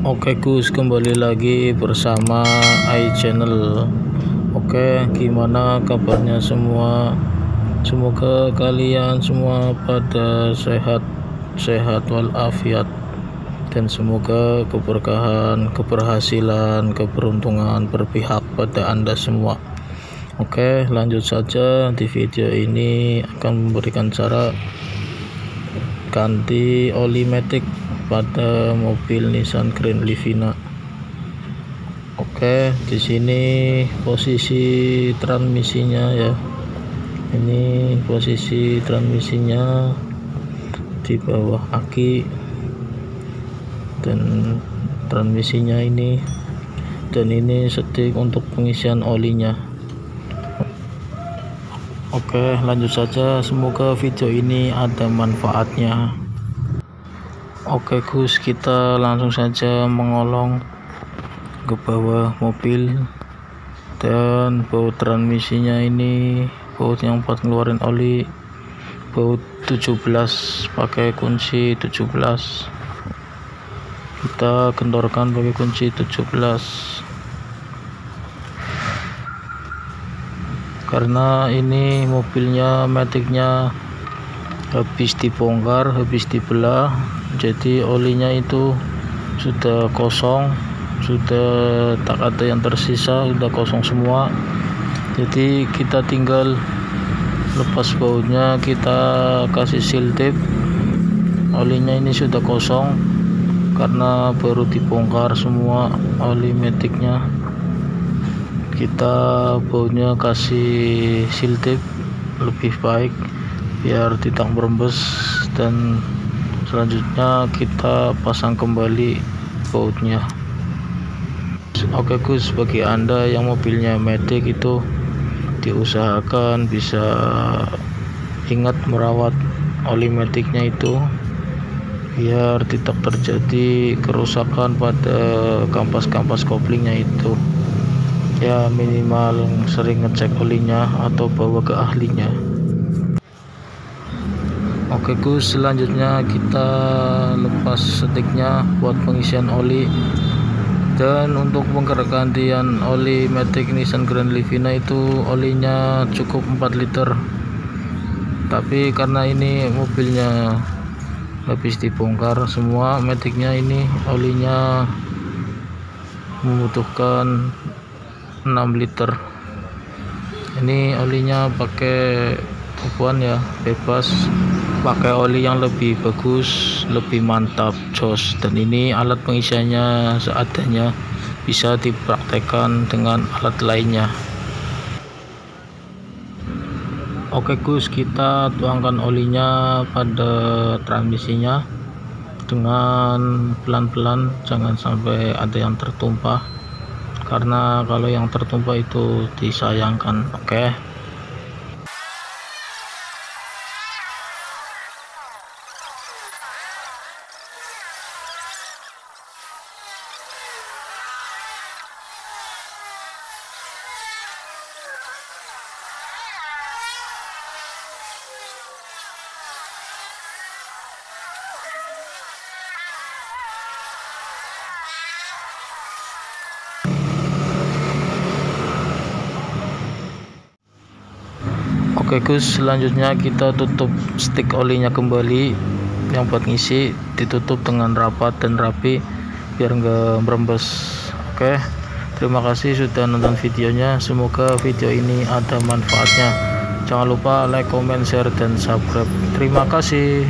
Oke Gus, kembali lagi bersama iChannel. Oke, gimana kabarnya semua? Semoga kalian semua pada sehat walafiat, dan semoga keberkahan, keberhasilan, keberuntungan berpihak pada Anda semua. Oke, lanjut saja. Di video ini akan memberikan cara ganti oli matic pada mobil Nissan Grand Livina. Oke, di sini posisi transmisinya ya. Ini posisi transmisinya di bawah aki, dan transmisinya ini, dan ini setik untuk pengisian olinya. Oke, lanjut saja. Semoga video ini ada manfaatnya. Oke Gus, kita langsung saja mengolong ke bawah mobil, dan baut transmisinya ini baut yang buat ngeluarin oli, baut 17 pakai kunci 17. Kita kendorkan pakai kunci 17 karena ini mobilnya maticnya habis dibongkar, habis dibelah, jadi olinya itu sudah kosong, sudah tak ada yang tersisa, sudah kosong semua. Jadi kita tinggal lepas bautnya, kita kasih seal tape. Olinya ini sudah kosong karena baru dibongkar semua oli maticnya. Kita bautnya kasih seal tape lebih baik biar tidak merembes, dan selanjutnya kita pasang kembali bautnya. Oke Gus, bagi Anda yang mobilnya matic itu diusahakan bisa ingat merawat oli maticnya itu biar tidak terjadi kerusakan pada kampas-kampas koplingnya itu ya. Minimal sering ngecek olinya atau bawa ke ahlinya. Oke Gus, selanjutnya kita lepas setiknya buat pengisian oli. Dan untuk penggantian oli matic Nissan Grand Livina itu olinya cukup 4 liter. Tapi karena ini mobilnya habis dibongkar semua maticnya, ini olinya membutuhkan 6 liter. Ini olinya pakai tubuhan ya, bebas, pakai oli yang lebih bagus, lebih mantap, jos. Dan ini alat pengisiannya seadanya, bisa dipraktekkan dengan alat lainnya. Oke Gus, kita tuangkan olinya pada transmisinya dengan pelan-pelan, jangan sampai ada yang tertumpah, karena kalau yang tertumpah itu disayangkan. Oke. Oke Gus, selanjutnya kita tutup stick olinya kembali, yang buat ngisi ditutup dengan rapat dan rapi biar enggak merembes. Oke, terima kasih sudah nonton videonya. Semoga video ini ada manfaatnya. Jangan lupa like, comment, share, dan subscribe. Terima kasih.